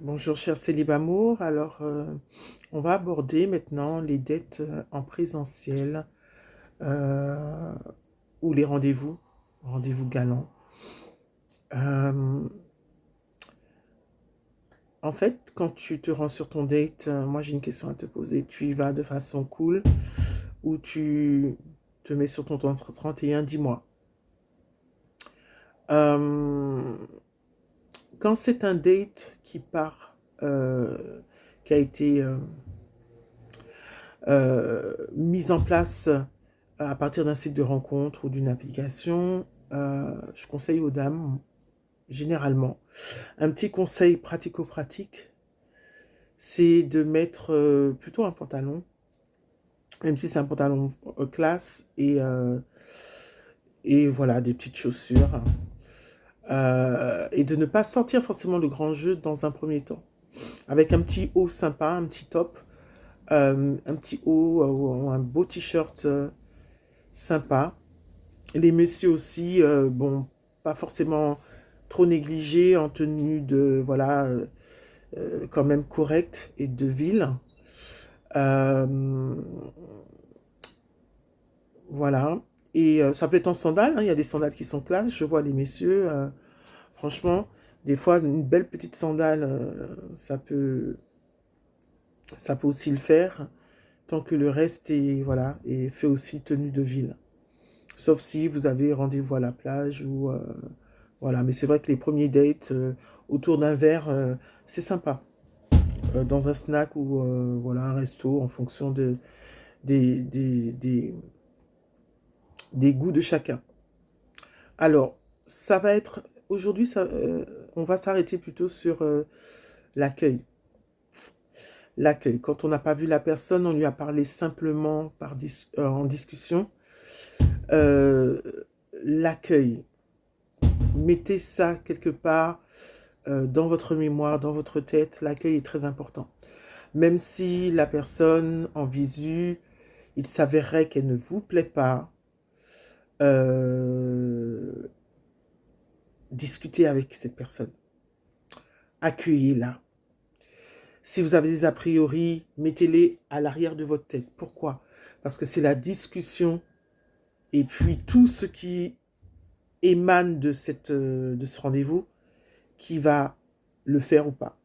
Bonjour cher Célibamour, alors on va aborder maintenant les dates en présentiel euh, ou les rendez-vous galants. Euh, En fait, quand tu te rends sur ton date, moi j'ai une question à te poser. Tu y vas de façon cool ou tu te mets sur ton 31, dis-moi. Euh, Quand c'est un date qui part, qui a été mise en place à partir d'un site de rencontre ou d'une application, je conseille aux dames, généralement, un petit conseil pratico-pratique, c'est de mettre plutôt un pantalon, même si c'est un pantalon classe, et voilà, des petites chaussures, et de ne pas sortir forcément le grand jeu dans un premier temps, avec un petit haut sympa, un petit top, un petit haut ou un beau t-shirt sympa. Les messieurs aussi, bon, pas forcément trop négligés, en tenue de, voilà, quand même correcte et de ville. Euh, voilà. Et ça peut être en sandales, hein, il y a des sandales qui sont classe. Je vois les messieurs, franchement, des fois, une belle petite sandale, ça peut aussi le faire, tant que le reste est, voilà, est fait aussi tenue de ville. Sauf si vous avez rendez-vous à la plage ou voilà, mais c'est vrai que les premiers dates autour d'un verre, c'est sympa. Dans un snack ou voilà, un resto en fonction des, des, des, des goûts de chacun. Alors, ça va être aujourd'hui, on va s'arrêter plutôt sur l'accueil. L'accueil. Quand on n'a pas vu la personne, on lui a parlé simplement en discussion. Euh, L'accueil. Mettez ça quelque part dans votre mémoire, dans votre tête. L'accueil est très important. Même si la personne en visu, il s'avérerait qu'elle ne vous plaît pas, euh, discutez avec cette personne. Accueillez-la. Si vous avez des a priori, mettez-les à l'arrière de votre tête. Pourquoi? Parce que c'est la discussion et puis tout ce qui émane de ce rendez-vous qui va le faire ou pas.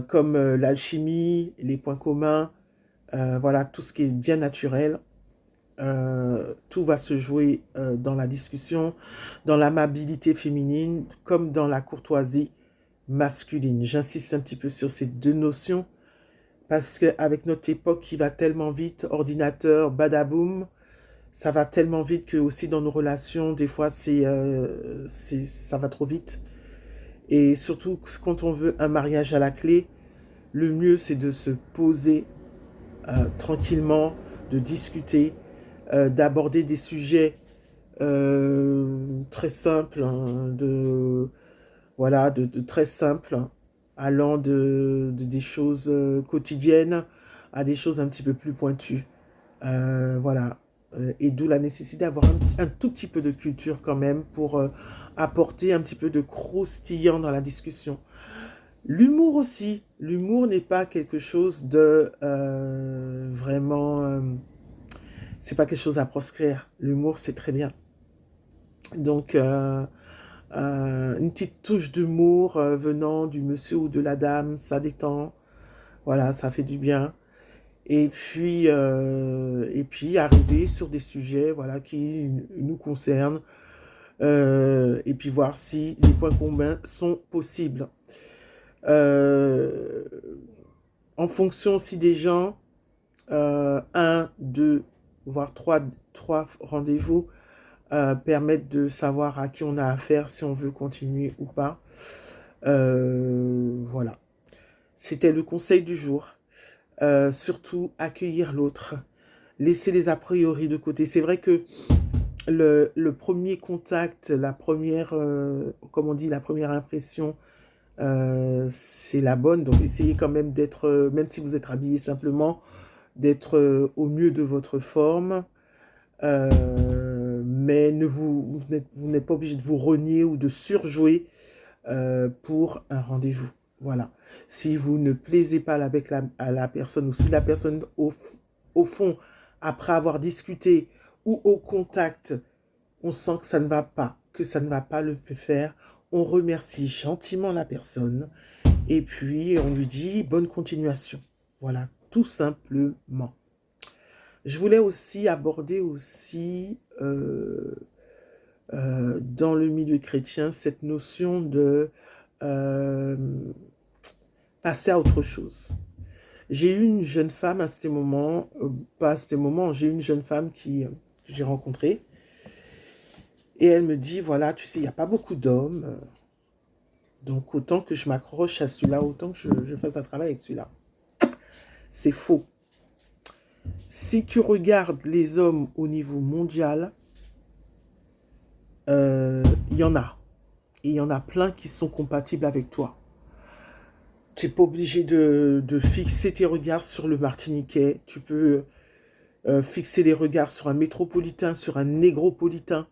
Comme l'alchimie, les points communs, voilà, tout ce qui est bien naturel. Tout va se jouer dans la discussion, dans l'amabilité féminine comme dans la courtoisie masculine. J'insiste un petit peu sur ces deux notions parce qu'avec notre époque qui va tellement vite, ordinateur, badaboum, ça va tellement vite que aussi dans nos relations, des fois, ça va trop vite. Et surtout, quand on veut un mariage à la clé, le mieux, c'est de se poser tranquillement, de discuter, d'aborder des sujets très simples, hein, voilà, de très simples, allant des choses quotidiennes à des choses un petit peu plus pointues. Voilà. Et d'où la nécessité d'avoir un tout petit peu de culture quand même pour apporter un petit peu de croustillant dans la discussion. L'humour aussi. L'humour n'est pas quelque chose de vraiment... c'est pas quelque chose à proscrire. L'humour, c'est très bien. Donc, une petite touche d'humour venant du monsieur ou de la dame, ça détend. Voilà, ça fait du bien. Et puis arriver sur des sujets voilà, qui nous concernent. Et puis voir si les points communs sont possibles. Euh, En fonction aussi des gens, un, deux, voire trois rendez-vous permettent de savoir à qui on a affaire, si on veut continuer ou pas. Voilà. C'était le conseil du jour. Surtout accueillir l'autre. Laisser les a priori de côté. C'est vrai que le premier contact, la première, comme on dit, la première impression, c'est la bonne. Donc essayez quand même d'être, même si vous êtes habillé simplement, d'être au mieux de votre forme. Mais vous n'êtes pas obligé de vous renier ou de surjouer pour un rendez-vous. Voilà. Si vous ne plaisez pas à la personne, ou si la personne, au fond, après avoir discuté ou au contact, on sent que ça ne va pas, que ça ne va pas le faire, on remercie gentiment la personne et puis on lui dit bonne continuation. Voilà, tout simplement. Je voulais aussi aborder aussi dans le milieu chrétien cette notion de euh, passer à autre chose. J'ai eu une jeune femme à ce moment, pas à ce moment, j'ai eu une jeune femme que j'ai rencontrée et elle me dit, voilà, tu sais, il n'y a pas beaucoup d'hommes, donc autant que je m'accroche à celui-là, autant que je fasse un travail avec celui-là. C'est faux. Si tu regardes les hommes au niveau mondial, il y en a. Et il y en a plein qui sont compatibles avec toi. Tu n'es pas obligé de fixer tes regards sur le Martiniquais. Tu peux fixer les regards sur un métropolitain, sur un négropolitain,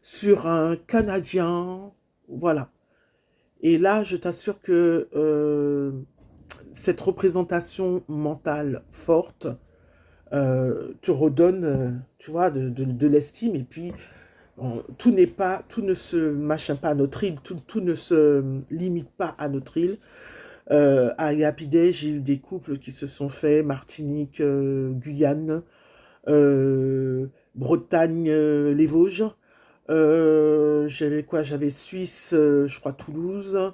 sur un Canadien. Voilà. Et là, je t'assure que cette représentation mentale forte te redonne, tu vois, de l'estime. Et puis, tout ne se machin pas à notre île, tout ne se limite pas à notre île. À Yapiday, j'ai eu des couples qui se sont faits, Martinique, Guyane, Bretagne, les Vosges. J'avais quoi? J'avais Suisse, je crois Toulouse,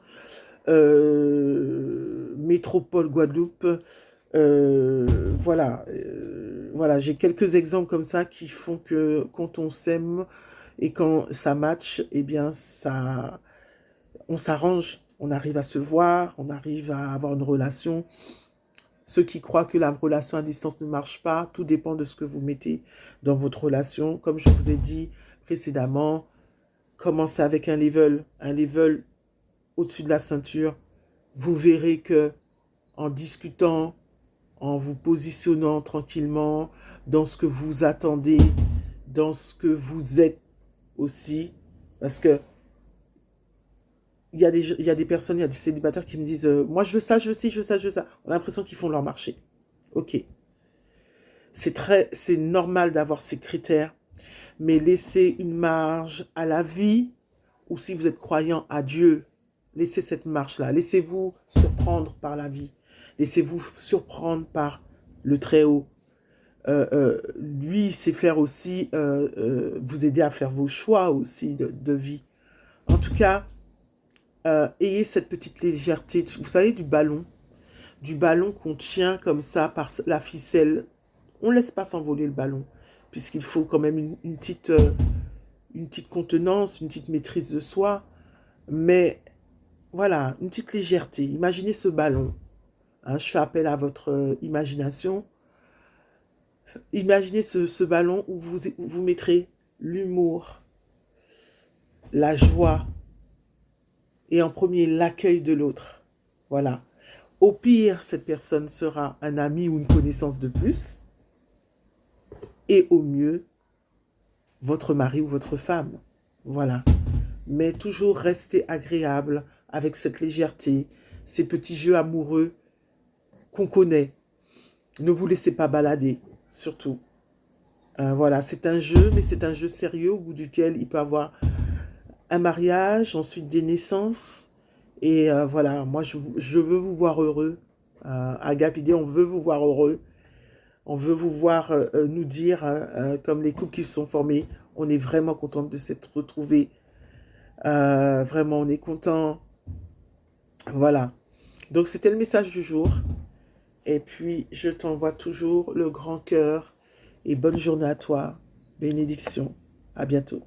Métropole Guadeloupe. Voilà, voilà, j'ai quelques exemples comme ça qui font que quand on s'aime et quand ça match, eh bien on s'arrange, on arrive à se voir, on arrive à avoir une relation. Ceux qui croient que la relation à distance ne marche pas, tout dépend de ce que vous mettez dans votre relation. Comme je vous ai dit précédemment, commencez avec un level au-dessus de la ceinture. Vous verrez que en discutant, en vous positionnant tranquillement dans ce que vous attendez, dans ce que vous êtes aussi, parce que il y a des personnes, il y a des célibataires qui me disent moi je veux ça, je veux ci, je veux ça, je veux ça. On a l'impression qu'ils font leur marché. Ok. C'est normal d'avoir ces critères, mais laissez une marge à la vie, ou si vous êtes croyant à Dieu, laissez cette marche-là. Laissez-vous surprendre par la vie. Laissez-vous surprendre par le Très-Haut. Lui, il sait faire aussi, vous aider à faire vos choix aussi de vie. En tout cas, ayez cette petite légèreté, vous savez, du ballon qu'on tient comme ça par la ficelle. On ne laisse pas s'envoler le ballon, puisqu'il faut quand même une petite contenance, une petite maîtrise de soi, mais voilà, une petite légèreté. Imaginez ce ballon. Hein, je fais appel à votre imagination. Imaginez ce ballon où vous mettrez l'humour, la joie, et en premier l'accueil de l'autre. Voilà. Au pire, cette personne sera un ami ou une connaissance de plus. Et au mieux, votre mari ou votre femme. Voilà. Mais toujours rester agréable avec cette légèreté, ces petits jeux amoureux qu'on connaît. Ne vous laissez pas balader, surtout. Voilà, c'est un jeu, mais c'est un jeu sérieux au bout duquel il peut y avoir un mariage, ensuite des naissances. Et voilà, moi, je veux vous voir heureux. À Gapidé, on veut vous voir heureux. On veut vous voir nous dire, comme les couples qui se sont formés, on est vraiment content de s'être retrouvés. Vraiment, on est content. Voilà. Donc, c'était le message du jour. Et puis, je t'envoie toujours le grand cœur. Et bonne journée à toi. Bénédiction. À bientôt.